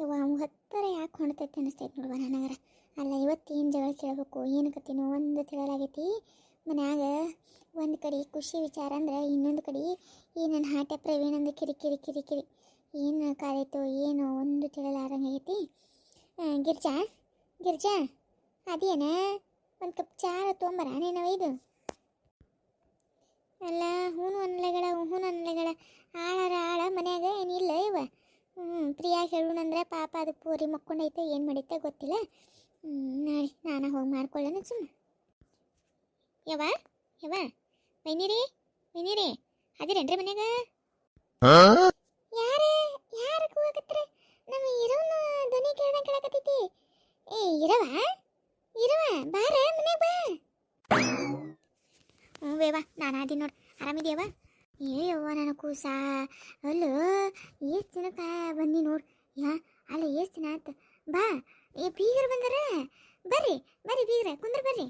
ಇವ ಅವು ಹತ್ತರ ಯಾಕೆ ಹೊಣ್ತೈತೆ ಅನಿಸ್ತೈತೆ ನೋಡುವ ನನಗರ. ಅಲ್ಲ ಇವತ್ತೇನು ಜಗಳ ಕೇಳಬೇಕು ಏನು ಕತ್ತಿನೋ ಒಂದು ತಿಳಿಯಲಾಗೈತಿ. ಮನ್ಯಾಗ ಒಂದು ಕಡೆ ಖುಷಿ ವಿಚಾರ ಅಂದ್ರೆ ಇನ್ನೊಂದು ಕಡೆ ಈ ನನ್ನ ಹಾಟೆ ಪ್ರವೀಣಂದು ಕಿರಿ ಏನು ಕಾದೈತೋ ಏನೋ ಒಂದು ತಿಳಿಲಾರಂಗೈತಿ. ಗಿರ್ಜಾ ಗಿರ್ಜಾ ಅದೇನ ಒಂದು ಕಪ್ ಚಾ ತೊಗೊಂಬರ ನೀನು ಇದು. ಅಲ್ಲ ಹೂನು ಅನ್ಲೆಗಳ ಆಳರ ಆಳ ಮನ್ಯಾಗ ಏನಿಲ್ಲ ಇವ. ಪ್ರಿಯಾ ಹೇಳೋಣಂದ್ರೆ ಪಾಪ ಅದು ಪೂರಿ ಮಕ್ಕೊಂಡೈತೆ ಏನು ಮಾಡೈತೆ ಗೊತ್ತಿಲ್ಲ. ನಾಳೆ ನಾನು ಹೋಗಿ ಮಾಡ್ಕೊಳ್ಳೋಣ ಸುಮ್ಮನೆ. ಯವ ಯವ ಬೈನಿರಿ ಅದಿರೇನ್ರಿ ಮನ್ಯಾಗ? ಯಾರ ಕೂಗಕತ್ರೆ? ನಮ್ಮ ಇರೋನ ಧ್ವನಿ ಕೇಳಕತ್ತೈತಿ. ಏ ಇರವ ಬಾರ ಮನ್ಯಾಗ ಬಾ. ಹ್ಞೂ ಬೇವ ನಾನು ಅದಿ ನೋಡಿ. ಆರಾಮಿದ್ಯವ? ಏಯವ್ವ ನನ್ನ ಕೂಸ ಅಲ್ಲೋ ಎಷ್ಟು ದಿನಕ್ಕೆ ಬಂದಿ ನೋಡು. ಅಲ್ಲ ಎಷ್ಟು ದಿನ ಆಯ್ತು. ಬಾ ಏ ಬೀಗರು ಬಂದಾರ. ಬರ್ರಿ ಬೀಗ್ರ ಕುಂದ್ರ ಬರ್ರಿ.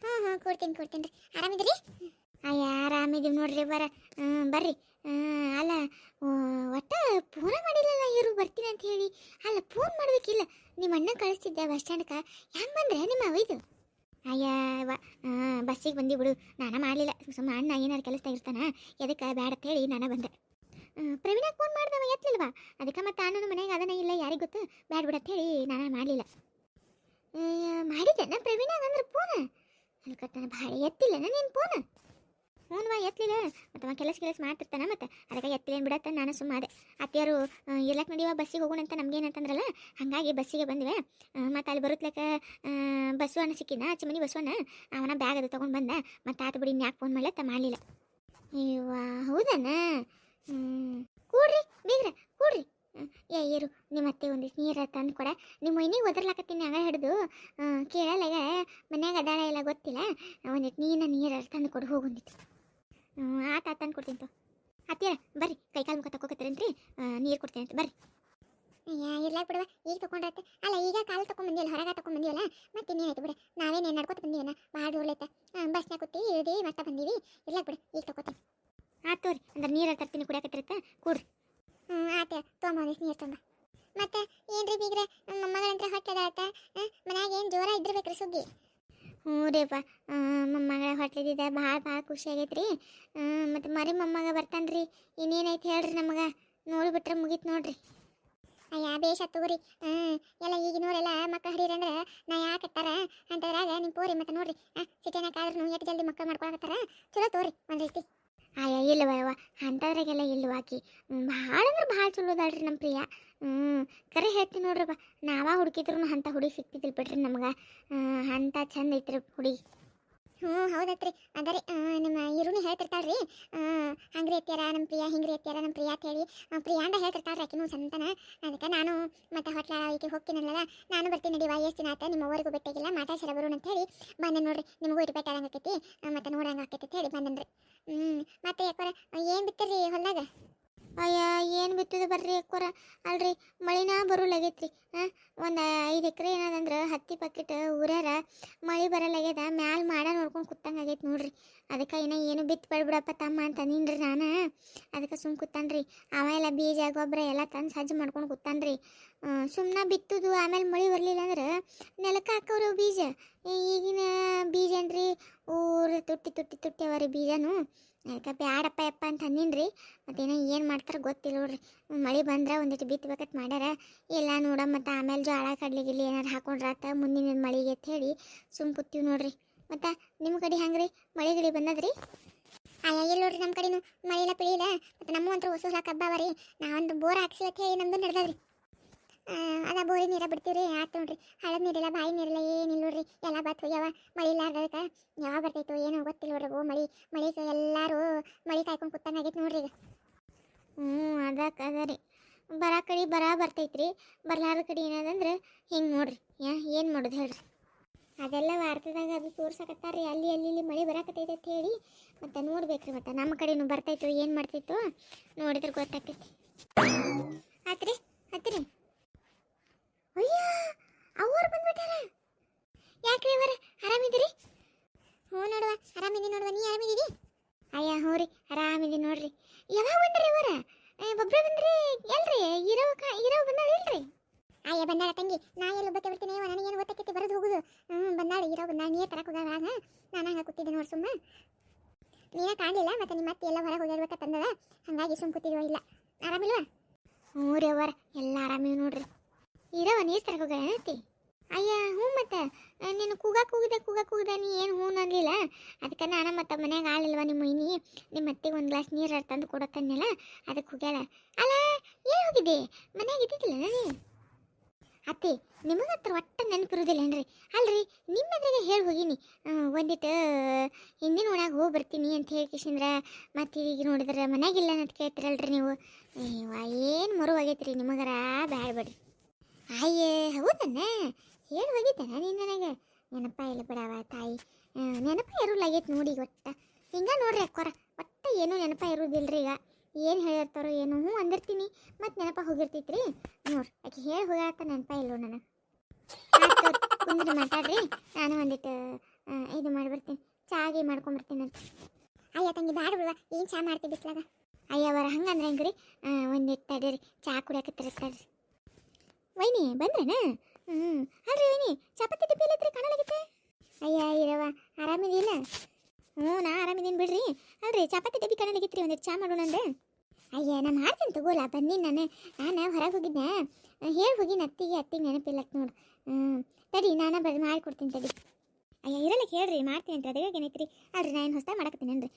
ಹಾಂ ಕೊಡ್ತೀನಿ ರೀ. ಆರಾಮಿದ್ರಿ? ಆರಾಮಿದ್ದೀವಿ ನೋಡ್ರಿ ಬರ್ರಿ. ಅಲ್ಲ ಒಟ್ಟ ಫೋನ ಮಾಡಿಲ್ಲಲ್ಲ ಇವರು ಬರ್ತೀನಿ ಅಂತ ಹೇಳಿ. ಅಲ್ಲ ಫೋನ್ ಮಾಡ್ಬೇಕಿಲ್ಲ. ನಿಮ್ಮ ಅಣ್ಣ ಕಳಿಸ್ತಿದ್ದೆ ಬಸ್ ಸ್ಟ್ಯಾಂಡ್ಗೆ. ಹೆಂಗೆ ಬಂದ್ರೆ ನಿಮ್ಮ ಇದು? ಬಸ್ಸಿಗೆ ಬಂದಿ ಬಿಡು. ನಾನು ಮಾಡಲಿಲ್ಲ. ಸುಮ್ಮ ಅಣ್ಣ ಏನಾರು ಕೆಲಸದಾಗ ಇರ್ತಾನ ಎದಕ್ಕೆ ಬ್ಯಾಡ ಅಂತ ಹೇಳಿ ನಾನು ಬಂದೆ. ಪ್ರವೀಣಾಗ ಫೋನ್ ಮಾಡ್ದವ ಎತ್ತಲಿಲ್ವಾ? ಅದಕ್ಕೆ ಮತ್ತೆ ಅಣ್ಣನ ಮನೆಗೆ ಅದನ್ನ ಇಲ್ಲ ಯಾರಿಗೆ ಗೊತ್ತು ಬ್ಯಾಡ ಬಿಡ ಅಂತ ಹೇಳಿ ನಾನು ಮಾಡಲಿಲ್ಲ. ಮಾಡಿದ್ದೆ ಪ್ರವೀಣಾಗ ಅಂದ್ರೆ ಫೋನ್ ಅಲ್ಕತ್ತಾನ ಭಾಳ ಎತ್ತಿಲ್ಲ ನೀನು ಫೋನ್. ಹ್ಞೂ ಎತ್ತಲಿಲ್ಲ. ಮತ್ತು ಕೆಲಸ ಮಾಡ್ತಿರ್ತಾನ ಮತ್ತೆ ಅದಕ್ಕೆ ಎತ್ತಲೇನು ಬಿಡತ್ತ ನಾನು ಸುಮ್ಮ ಅದೇ. ಅತ್ತೆಯರು ಇರ್ಲಕ್ಕೆ ನಡಿಯುವ ಬಸ್ಸಿಗೆ ಹೋಗೋಣ ಅಂತ ನಮ್ಗೇನಂತಂದ್ರಲ್ಲ ಹಾಗಾಗಿ ಬಸ್ಸಿಗೆ ಬಂದ್ವಿ. ಮತ್ತು ಅಲ್ಲಿ ಬರುತ್ತಲಕ್ಕ ಬಸವಣ್ಣ ಸಿಕ್ಕಿದ್ದ ಅಚ್ಚಮನಿ ಬಸವಣ್ಣ. ಅವನ ಬ್ಯಾಗ್ ಅದು ತೊಗೊಂಡು ಬಂದ. ಮತ್ತು ಆತ ಬಿಡಿ ಯಾಕೆ ಫೋನ್ ಮಾಡ್ಲತ್ತ ಮಾಡಲಿಲ್ಲ. ಅಯ್ಯವ್ವ ಹೌದಣ್ಣ. ಕೂಡ್ರಿ ಬೀಗ್ರ ಕೂಡ್ರಿ. ಇರು ನಿಮ್ಮ ಅತ್ತೆ ಒಂದಿಷ್ಟು ನೀರು ತಂದು ಕೊಡ. ನಿಮ್ಮ ಮೈನಿಗೆ ಒದರ್ಲಾಕತ್ತೀನಿ ಆಗ ಹಿಡಿದು ಕೇಳಲ್ಲ. ಈಗ ಮನ್ಯಾಗ ಅದಾಳ ಎಲ್ಲ ಗೊತ್ತಿಲ್ಲ. ಒಂದಿಟ್ಟು ನೀರು ತಂದು ಕೊಡು ಹೋಗೊಂದಿತ್ತು. ಆತ ತಂದು ಕೊಡ್ತೀನಿ ಅತ್ತಿಯ. ಬರ್ರಿ ಕೈಕಾಲು ಮುಖ ತಗೋಕತ್ತೀರಂತ್ರಿ. ನೀರು ಕೊಡ್ತೀನಿ ಅಂತ ಬರ್ರಿ. ಇರ್ಲಾ ಬಿಡುವ ಈಗ ತೊಗೊಂಡ್ರತ್ತ. ಅಲ್ಲ ಈಗ ಕಾಲು ತೊಗೊಂಡ್ಬಂದಿವಲ್ಲ ಹೊರಗೆ ತೊಗೊಂಡ್ಬಂದಿವಲ್ಲ ಮತ್ತೆ ಇನ್ನೇನಾಯ್ತು ಬಿಡ. ನಾವೇನು ನಡ್ಕೊತ ಬಂದೀವನ ಭಾಳ ದೂರಲೈತ. ಬಸ್ನಾಗ ಕೂತಿ ಇಳ್ದು ಮತ್ತೆ ಬಂದೀವಿ. ಇರ್ಲಾ ಬಿಡು ಈಗ ತೊಗೋತೀನಿ. ಆತು ತೋರಿ ಅಂದ್ರೆ ನೀರು ತರ್ತೀನಿ ಕುಡಿಯಾಕತ್ತಿರತ್ತ ಕೂಡ್ರಿ. ಆತ ತೊಗೊಂಬಂದಿಸ್ ನೀರು ತಂದ. ಮತ್ತೆ ಏನ್ರಿ ಬೀಗ್ರೆ ಮೊಮ್ಮಗಳಂತ್ರ ಹೊಟ್ಟೆ ಅದಾಳತ್ತ. ಮನ್ಯಾಗ ಏನು ಜೋರ ಇದ್ದಿರ್ಬೇಕ್ರಿ ಸುಗ್ಗಿ. ಹ್ಞೂ ರೀಪ್ಪ ಮೊಮ್ಮಗಳ ಹೊಟ್ಲಿದ್ದ ಭಾಳ ಖುಷಿ ಆಗೈತೆ ರೀ. ಮತ್ತು ಮರಿ ಮೊಮ್ಮಗ ಬರ್ತಾನೆ ರೀ. ಇನ್ನೇನೈತೆ ಹೇಳ್ರಿ ನಮಗೆ ನೋಡಿಬಿಟ್ರೆ ಮುಗೀತು ನೋಡ್ರಿ. ಬೇಷ ತಗೋರಿ. ಎಲ್ಲ ಈಗಿನವರೆಲ್ಲ ಮಕ್ಕಳು ಹಡೀರಂದ್ರೆ ನಾ ಯಾಕತ್ತಾರ ಅಂತದ್ರಾಗ ನಿಮ್ಮ ಪೋರಿ ಮತ್ತೆ ನೋಡ್ರಿ ಸಿಟಿನಾಕಾದ್ರೂ ಎಷ್ಟು ಜಲ್ದಿ ಮಕ್ಕಳು ಮಾಡ್ಕೊಳಕತ್ತಾರ. ಚಲೋ ತೋರಿ ಒಂದು ರೀತಿ. ಇಲ್ಲವ ಅಂಥದ್ರಾಗೆಲ್ಲ ಇಲ್ಲವಾಕಿ ಭಾಳ ಅಂದ್ರೆ ಭಾಳ ಚಲೋ ಅದಾಳ್ರಿ ನಮ್ಮ ಪ್ರಿಯ. ಕರೆ ಹೇಳ್ತೀನಿ ನೋಡ್ರಪ್ಪ. ನಾವ ಹುಡುಕಿದ್ರು ಅಂಥ ಹುಡುಗಿ ಸಿಕ್ತಿದ್ದಿಲ್ಲ ಬಿಡ್ರಿ ನಮ್ಗೆ. ಅಂಥ ಚಂದ ಐತ್ರಿ ಹುಡುಗಿ. ಹೌದತ್ರಿ. ಅದರಿ ನಿಮ್ಮ ಇರುಣಿ ಹೇಳ್ತಿರ್ತಾಳ್ರಿ ಹಂಗ್ರಿ ಎತ್ಯಾರ ನಮ್ಮ ಪ್ರಿಯ ಹಿಂಗ್ರಿ ಎತ್ಯಾರ ನಮ್ಮ ಪ್ರಿಯ ಅಂತ ಹೇಳಿ ಪ್ರಿಯಾಂಡ ಹೇಳ್ತಿರ್ತಾಳ್ರಿ ಆಕಿನೂ ಸಂತಾನ. ಅದಕ್ಕೆ ನಾನು ಮತ್ತೆ ಹೊಟ್ಲ ಈಕೆ ಹೋಗ್ತೀನಲ್ಲ ನಾನು ಬರ್ತೀನಿ ನಡಿವಾ. ಎಷ್ಟು ದಿನ ಆತ ನಿಮ್ಮ ಊರಿಗೂ ಬೆಟ್ಟಾಗಿಲ್ಲ ಮಾತಾಡ್ಸರ ಬರೋಣ ಅಂತ ಹೇಳಿ ಬಂದೆ ನೋಡ್ರಿ. ನಿಮಗೂ ಇಟ್ಟು ಬೆಟ್ಟಾದಂಗೆ ಆಕೈತಿ ಮತ್ತೆ ನೋಡಂಗೆ ಆಕೈತಿ ಅಂತ ಹೇಳಿ ಬಂದನ್ರಿ. ಮತ್ತೆ ಯಾಕೋರ ಏನು ಬಿತ್ತಿರಿ ಹೊಲ್ದಾಗ? ಏನು ಬಿತ್ತದ ಬರ್ರಿ ಯಾಕೋರ. ಅಲ್ರಿ ಮಳಿನ ಬರೋಲಾಗೈತ್ರಿ. ಒಂದು 5 ಎಕರೆ ಏನದಂದ್ರೆ ಹತ್ತಿ ಪಕ್ಕಿಟ್ ಊರ್ಯಾರ ಮಳೆ ಬರಲಾಗ್ಯದ. ಮ್ಯಾಲ ಮಾಡ ನೋಡ್ಕೊಂಡು ಕುತ್ತಂಗೆ ಆಗೈತೆ ನೋಡ್ರಿ. ಅದಕ್ಕೆ ಏನು ಬಿತ್ತು ಬಿಡಪ್ಪ ತಮ್ಮ ಅಂತ ನಿನ್ರಿ ನಾನು. ಅದಕ್ಕೆ ಸುಮ್ಮ ಕುತ್ತಾನ್ರಿ. ಆಮೇಲೆ ಬೀಜ ಗೊಬ್ಬರ ಎಲ್ಲ ತಂದು ಸಜ್ಜು ಮಾಡ್ಕೊಂಡು ಕುತ್ತಾನ್ರಿ. ಸುಮ್ಮನೆ ಬಿತ್ತುದು ಆಮೇಲೆ ಮಳೆ ಬರಲಿಲ್ಲ ಅಂದ್ರೆ ನೆಲಕ್ಕೆ ಹಾಕವ್ರಿ ಬೀಜ. ಈಗಿನ ಬೀಜ ಏನ್ರಿ ಊರು ತುಟ್ಟಿ ಅವರಿ ಬೀಜನು. ಅದಕ್ಕೆ ಬ್ಯಾಡಪ್ಪ ಯಪ್ಪ ಅಂತ ಅಂದಿನ್ರಿ. ಮತ್ತೇನೋ ಏನು ಮಾಡ್ತಾರೆ ಗೊತ್ತಿಲ್ಲ ನೋಡ್ರಿ. ಮಳೆ ಬಂದ್ರೆ ಒಂದಿಟ್ಟು ಬಿತ್ತಬೇಕತ್ ಮಾಡ್ಯಾರ. ಎಲ್ಲ ನೋಡ ಮತ್ತು ಆಮೇಲೆ ಜೋಳ ಕಡ್ಲಿ ಗಿಡ್ಲಿ ಏನಾರು ಹಾಕೊಂಡ್ರಾತ ಮುಂದಿನ ಮಳೆಗೆ ಅಂತ ಹೇಳಿ ಸುಮ್ಮ ಕೂತೀವಿ ನೋಡ್ರಿ. ಮತ್ತು ನಿಮ್ಮ ಕಡೆ ಹೆಂಗ್ರಿ ಮಳೆ ಗಿಳಿ ಬಂದದ್ರಿ? ಇಲ್ಲ ನೋಡ್ರಿ ನಮ್ಮ ಕಡೆನೂ ಮಳೆ ಇಲ್ಲ piಳಿ ಇಲ್ಲ. ಮತ್ತು ನಮ್ಮ ಅಂತೂ ಹೊಸ ಹಬ್ಬ ಅವ ರೀ. ನಾವೊಂದು ಬೋರ್ ಹಾಕ್ಸಿ ಅಂತ ಹೇಳಿ ನಮ್ದು ನಡೆದದ್ರಿ. ಅದ ಬೋರಿ ನೀರ ಬಿಡ್ತೀವಿ ರೀ. ಆಯ್ತು ನೋಡ್ರಿ. ಹಳದ ನೀರಿಲ್ಲ ಬಾಯಿ ನೀರಿಲ್ಲ ಏನಿಲ್ಲ ನೋಡ್ರಿ. ಎಲ್ಲ ಬತ್ತು ಹೋಗ್ಯಾವ. ಮಳೆ ಇಲ್ಲಾರ್ದಕ್ಕೆ ಯಾವಾಗ ಬರ್ತೈತೋ ಏನೋ ಗೊತ್ತಿಲ್ಲ ನೋಡ್ರಿ. ಮಳೆಗೆ ಎಲ್ಲರೂ ಮಳೆ ಕಾಯ್ಕೊಂಡು ಕುತ್ತಂಗೆ ಆಗೈತೆ ನೋಡ್ರಿ ಈಗ. ಅದರಿ ಕಡೆ ಬರ್ತೈತ್ರಿ. ಬರ್ಲಾರ್ದ ಕಡೆ ಏನದಂದ್ರೆ ಹಿಂಗೆ ನೋಡ್ರಿ. ಏನು ಮಾಡೋದು ಹೇಳ್ರಿ. ಅದೆಲ್ಲ ವಾರ್ತದಾಗ ಅದು ತೋರ್ಸಕತ್ತಾರ್ರಿ. ಅಲ್ಲಿ ಮಳೆ ಬರಾಕತ್ತೈತೆ ಅಂತ ಹೇಳಿ ಮತ್ತು ನೋಡ್ಬೇಕ್ರಿ. ಮತ್ತು ನಮ್ಮ ಕಡೆನೂ ಬರ್ತೈತೋ ಏನು ಮಾಡ್ತೈತೋ ನೋಡಿದ್ರೆ ಗೊತ್ತಾಗ್ತೈತಿ. ಆತ್ರಿ ಹತ್ತಿರಿ. ಅಯ್ಯ ಅವ್ರು ಬಂದ್ಬಿಟ್ಟಾರ. ಯಾಕ್ರಿ ಅವರ ಆರಾಮಿದ್ದೀರಿ? ಹ್ಞೂ ನೋಡುವ ಆರಾಮಿದ್ದೀನಿ ನೋಡುವ. ನೀ ಆರಾಮಿದ್ದೀರಿ? ಹ್ಞೂ ರೀ ಆರಾಮಿದ್ದೀನಿ ನೋಡ್ರಿ. ಯಾವಾಗ ಬಂದ್ರಿ ಅವರ? ಒಬ್ಬರೇ ಬಂದ್ರಿ ಎಲ್ರಿ? ಇರೋ ಬಂದಾಳ ಇಲ್ರಿ? ಅಯ್ಯ ಬಂದಾಳ ತಂಗಿ, ನಾ ಎಲ್ಲ ಒಬ್ಬಕ್ಕೆ ಬರ್ತೀನಿ, ನನಗೇನು ಗೊತ್ತಾಕೈತಿ ಬರೋದು ಹೋಗುದು. ಬಂದಾಳ ಇರೋ ಬಂದಾಳ, ನೀರೇ ತರಕ್ಕೆ ಹೋಗಾಗ ನಾನು ಹಂಗೆ ಕೂತಿದ್ದೆ ನೋಡಿ ಸುಮ್ಮ. ನೀನೇ ಕಾಣಲಿಲ್ಲ, ಮತ್ತೆ ನಿಮ್ಮ ಮತ್ತೆ ಎಲ್ಲ ಹೊರಗೆ ಹೋಗಿರ್ಬೇಕಂತಂದದ, ಹಾಗಾಗಿ ಸುಮ್ಮ ಕೂತಿದ್ವೋ. ಇಲ್ಲ ಆರಾಮಿಲ್ವಾ? ಹ್ಞೂ ರೀ ಅವ್ವರ ಎಲ್ಲ ಆರಾಮಿವ್ ನೋಡ್ರಿ. ಇರವ ನೀರು ತರಕ್ಕೆ ಹೋಗ ಏನತಿ? ಅಯ್ಯ ಹ್ಞೂ ಮತ್ತೆ ನೀನು ಕೂಗ ನೀ ಏನು ಹ್ಞೂ ಅನ್ನಲಿಲ್ಲ. ಅದಕ್ಕೆ ನಾನು ಮತ್ತೆ ಮನ್ಯಾಗ ಆಳಿಲ್ವ ನಿಮ್ಮ ಮೈನಿ, ನಿಮ್ಮ ಅತ್ತಿಗೆ ಒಂದು ಗ್ಲಾಸ್ ನೀರು ತಂದು ಕೊಡತ್ತನ್ನಲ್ಲ, ಅದಕ್ಕೆ ಹೋಗ್ಯಾಳ. ಅಲ್ಲ ಏನು ಹೋಗಿದ್ದೆ, ಮನ್ಯಾಗ ಇದ್ದಿದ್ದಿಲ್ಲ ನೀ? ಅತ್ತಿ ನಿಮಗೆ ಹತ್ರ ಒಟ್ಟ ನೆನಪಿರೋದಿಲ್ಲನ್ರಿ. ಅಲ್ರಿ ನಿಮ್ಮೆದ್ರಿಗೆ ಹೇಳಿ ಹೋಗಿನಿ, ಒಂದಿಟ್ಟು ಹಿಂದಿನ ಓಣಾಗ ಹೋಗಿ ಬರ್ತೀನಿ ಅಂತ ಹೇಳ್ಕಿಸಿಂದ್ರೆ ಮತ್ತೆ ಈಗ ನೋಡಿದ್ರೆ ಮನ್ಯಾಗಿಲ್ಲ ಅಂತ ಕೇಳ್ತಿರಲ್ರಿ ನೀವು. ಏನು ಮರುವಾಗೈತ್ರಿ ನಿಮಗರ, ಬ್ಯಾಡ ಬಿಡ್ರಿ. ಅಯ್ಯೇ ಹೌದನ್ನ ಹೇಳಿ ಹೋಗಿದ್ದಾನ ನೀನು ನನಗೆ? ನೆನಪ ಇಲ್ಲ ಬಿಡವ ತಾಯಿ, ನೆನಪ ಇರೋಲಾಗೈತೆ ನೋಡಿ ಈಗ ಒಟ್ಟ. ಹಿಂಗೆ ನೋಡ್ರಿ ಅಕ್ಕೋರ, ಒಟ್ಟ ಏನೂ ನೆನಪ ಇರೋದಿಲ್ರಿ ಈಗ. ಏನು ಹೇಳಿರ್ತಾರೋ ಏನೋ, ಹ್ಞೂ ಅಂದಿರ್ತೀನಿ ಮತ್ತೆ ನೆನಪ ಹೋಗಿರ್ತೈತ್ರಿ. ನೋಡ್ರಿ ಆಕೆ ಹೇಳಿ ಹೋಗಾಕ ನೆನಪ ಇಲ್ಲೋ ನನಗೆ. ಕುಂದ್ರಿ ಮಾತಾಡ್ರಿ, ನಾನು ಒಂದಿಟ್ಟು ಇದು ಮಾಡಿಬಿಡ್ತೀನಿ, ಚಾಗಿ ಮಾಡ್ಕೊಂಬರ್ತೀನಿ ಅಂತ. ಅಯ್ಯ ತಂಗಿ ಬ್ಯಾಡ ಬಿಡುವ, ಏನು ಚಾ ಮಾಡ್ತೀವಿ ಬಿಸ್ಲಾಗ? ಅಯ್ಯವರ ಹಂಗಂದ್ರೆ ಹೆಂಗ್ರಿ, ಒಂದಿಟ್ಟು ತಡೀರಿ, ಚಾ ಕುಡಿಯಾಕತ್ತಿರ್ತಾರ್ರಿ. ವೈನಿ ಬಂದ್ರೇನ? ಅಲ್ರಿ ವೈನಿ ಚಪಾತಿ ಟಿಪ್ಪಿ ಎಲ್ಲೈತ್ರಿ ಕಾಣಲಾಗಿತ್ತೆ? ಅಯ್ಯ ಇರವ ಆರಾಮಿದಿಲ್ಲ? ಹ್ಞೂ ನಾ ಆರಾಮಿದ್ದೀನಿ ಬಿಡ್ರಿ. ಅಲ್ರಿ ಚಪಾತಿ ಟಿಪ್ಪಿ ಕಾಣಲಾಗಿತ್ರಿ, ಒಂದಿಟ್ಟು ಚಾ ಮಾಡೋಣ ಅಂದೆ. ಅಯ್ಯ ನಾ ಮಾಡ್ತೀನಿ ತಗೋಲ್ಲ, ಬನ್ನಿ ನಾನು ಹೊರಗೆ ಹೋಗಿದ್ದೆ, ಹೇಳಿ ಹೋಗಿನ ಅತ್ತಿಗೆ ನೆನಪಿಲ್ಲ ನೋಡು. ತಡಿ ನಾನು ಮಾಡಿಕೊಡ್ತೀನಿ ತಡಿ. ಅಯ್ಯ ಇರಲ್ಲ ಹೇಳ್ರಿ, ಮಾಡ್ತೀನಿ ಅಂತ ಅದೇ ಏನೈತ್ರಿ? ಅಲ್ರಿ ನಾ ಏನು ಹೊಸ್ದಾಗಿ ಮಾಡಕತ್ತೀನೇನ್ರಿ,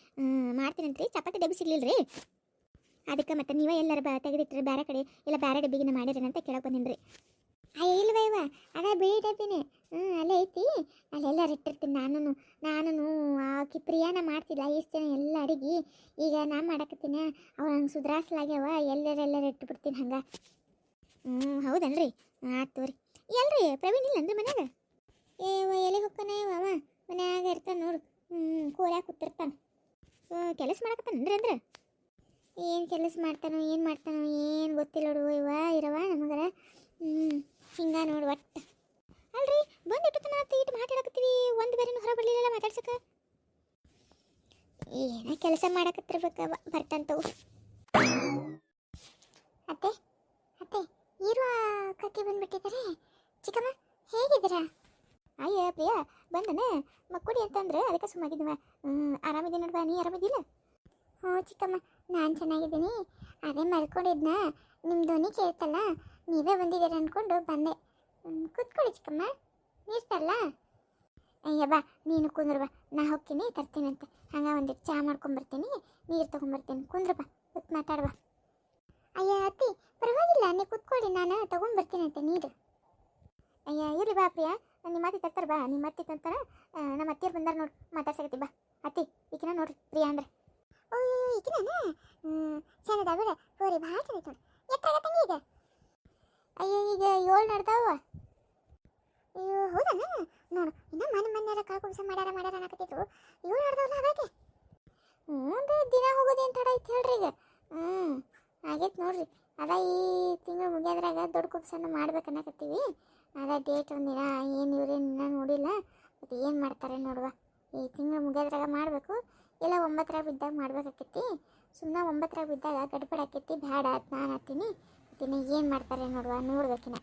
ಮಾಡ್ತೀನಿ ಅಂತ್ರಿ. ಚಪಾತಿ ಡಬ್ಬಿ ಸಿಗ್ಲಿಲ್ರಿ, ಅದಕ್ಕೆ ಮತ್ತೆ ನೀವೇ ಎಲ್ಲರ ತೆಗೆದಿಟ್ರಿ ಬೇರೆ ಕಡೆ, ಇಲ್ಲ ಬೇರೆ ಡಬ್ಬಿಗಿನ ಮಾಡಿರೇನಂತ ಕೇಳಕ್ಕೆ ಬಂದಿನಿ ರೀ. ಅಯ್ಯ ಇಲ್ವ ಇವ ಅದ ಬಿಳಿ ಡಬ್ಬಿನೇ, ಅಲ್ಲೇ ಐತಿ, ಅಲ್ಲೆಲ್ಲರೂ ಇಟ್ಟಿರ್ತೀನಿ. ನಾನು ಆಕಿ ಪ್ರಿಯಾನ ಮಾಡ್ತಿದ್ದ ಇಷ್ಟು ಜನ ಎಲ್ಲ ಅಡಿಗೆ, ಈಗ ನಾ ಮಾಡಕತ್ತೀನಿ, ಅವ್ರು ಹಂಗೆ ಸುಧಾರಿಸಲಾಗ್ಯಾವ, ಎಲ್ಲರೆಲ್ಲರೂ ಇಟ್ಬಿಡ್ತೀನಿ ಹಂಗೆ. ಹೌದನ್ರಿ, ಆಯ್ತು ತೋರಿ. ಎಲ್ರಿ ಪ್ರವೀಣ್ ಇಲ್ಲನ್ರಿ ಮನ್ಯಾಗ? ಎಲ್ಲಿಗೆ ಹೋಗ್ತಾನೆ ಅವ? ಮನ್ಯಾಗ ಇರ್ತಾನೆ ನೋಡು, ಕೋಲ್ಯಾಗ ಕೂತಿರ್ತಾನೆ. ಕೆಲಸ ಮಾಡಕತ್ತಾನನ್ರಿ ಅಂದ್ರೆ? ಏನು ಕೆಲಸ ಮಾಡ್ತಾನೋ ಏನು ಗೊತ್ತಿಲ್ಲ ನೋಡು ಇವ ಇರವ ನಮಗರ. ಹಿಂಗೆ ನೋಡು ಒಟ್ಟು. ಅಲ್ರಿ ಬಂದಿಟ್ಟು ತನ ಇಟ್ಟು ಮಾತಾಡಕತ್ತೀವಿ, ಒಂದು ಬೇರೆನೂ ಹೊರ ಬರಲಿಲ್ಲ ಮಾತಾಡ್ಸಕ್ಕೆ. ಏನೋ ಕೆಲಸ ಮಾಡಕತ್ತಿರ್ಬೇಕ, ಬರ್ತಂತವು. ಅತ್ತೆ ಇರುವ ಕಕ್ಕಿ ಬಂದ್ಬಿಟ್ಟಿದ್ದಾರೆ. ಚಿಕ್ಕಮ್ಮ ಹೇಗಿದ್ದೀರಾ? ಅಯ್ಯ ಪ್ರಿಯಾ ಬಂದನೆ ಮಕ್ಕುಡಿ ಅಂತಂದ್ರೆ ಅದಕ್ಕೆ ಸುಮ್ಮಾಗಿದ್ದೀವ. ಆರಾಮಿದ್ದೀನಿ ನೋಡ್ಬಾ, ನೀ ಆರಾಮಿದ್ದಿಲ್ಲ? ಹ್ಞೂ ಚಿಕ್ಕಮ್ಮ ನಾನು ಚೆನ್ನಾಗಿದ್ದೀನಿ. ಅದೇ ಮಲ್ಕೊಂಡಿದ್ನ, ನಿಮ್ಮ ಧ್ವನಿ ಕೇಳ್ತಲ್ಲ, ನೀವೇ ಬಂದಿದ್ದೀರ ಅಂದ್ಕೊಂಡು ಬಂದೆ. ಕೂತ್ಕೊಳ್ಳಿ ಚಿಕ್ಕಮ್ಮ, ನೀರು ತರಲ್ಲ? ಅಯ್ಯ ಬಾ ನೀನು ಕುಂದ್ರಬಾ, ನಾ ಹೋಗ್ತೀನಿ ತರ್ತೀನಂತೆ. ಹಂಗೆ ಒಂದಿಟ್ಟು ಚಹಾ ಮಾಡ್ಕೊಂಬರ್ತೀನಿ, ನೀರು ತೊಗೊಂಬರ್ತೀನಿ, ಕುಂದ್ರಬಾ ಕೂತ್ ಮಾತಾಡ್ಬಾ. ಅಯ್ಯ ಅತ್ತಿ ಪರವಾಗಿಲ್ಲ, ನೀವು ಕೂತ್ಕೊಳ್ಳಿ, ನಾನು ತೊಗೊಂಬರ್ತೀನಂತೆ ನೀರು. ಅಯ್ಯ ಇರ್ರಿ ಬಾ ಪ್ರಿಯಾ, ನಿಮ್ಮ ಅತ್ತಿ ತರ್ತಾರೆ ಬಾ, ನಿಮ್ಮ ಅತ್ತಿ ತಂತಾರ, ನಮ್ಮ ಅತ್ತಿಯರು ಬಂದಾರ ನೋಡಿ ಮಾತಾಡ್ಸಕತ್ತಿ ಬಾ. ಅತ್ತಿ ಈಕಿನ ನೋಡ್ರಿ ಪ್ರಿಯಾ ಅಂದ್ರೆ. ಓಯ್ ಈಕಿನ ಚೆನ್ನದ ಬಿಡ, ಹೋರಿ ಭಾಳ ಚೆನ್ನೈತೆ ನೋಡಿ. ಎಷ್ಟಾಗತ್ತಂಗೆ ಈಗ? ಅಯ್ಯೋ ಈಗ 7 ನಡ್ದಾವ. ಅಯ್ಯೋ ಹೌದನ? ನೋಡು ಇನ್ನು ಮನೆಯಾರ ಕಾಳ್ಕೊಂಬಸ ಮಾಡ್ಯಾರ ಅನ್ನಕತ್ತಿದ್ರು, 7 ನಡ್ದಾವಲ್ಲ ಹಾಗಾಗಿ. ರೀ ದಿನ ಹೋಗೋದು ಏನು ತಡ ಐತೆ ಹೇಳ್ರಿ ಈಗ. ಆಗೈತೆ ನೋಡ್ರಿ, ಅದ ಈ ತಿಂಗಳು ಮುಗಿಯೋದ್ರಾಗ ದೊಡ್ಡ ಕುಬ್ಸನ್ನು ಮಾಡ್ಬೇಕನ್ನಕತ್ತೀವಿ. ಅದ ಡೇಟ್ ಒಂದಿನ ಏನು ಇವ್ರೇನ ನೋಡಿಲ್ಲ, ಮತ್ತು ಏನು ಮಾಡ್ತಾರೆ ನೋಡುವ. ಈ ತಿಂಗಳು ಮುಗಿಯೋದ್ರಾಗ ಮಾಡಬೇಕು, ಇಲ್ಲ 9ರಾಗ ಬಿದ್ದಾಗ ಮಾಡ್ಬೇಕಾಕೈತಿ. ಸುಮ್ಮನೆ 9ರಾಗ ಬಿದ್ದಾಗ ಗಡ್ಬಡ್ ಆಕೈತಿ, ಬೇಡ ಅಂತ ನಾನು ಹತ್ತೀನಿ. ಏನು ಮಾಡ್ತಾರೆ ನೋಡುವ, ನೋಡ್ಬೇಕಿನ.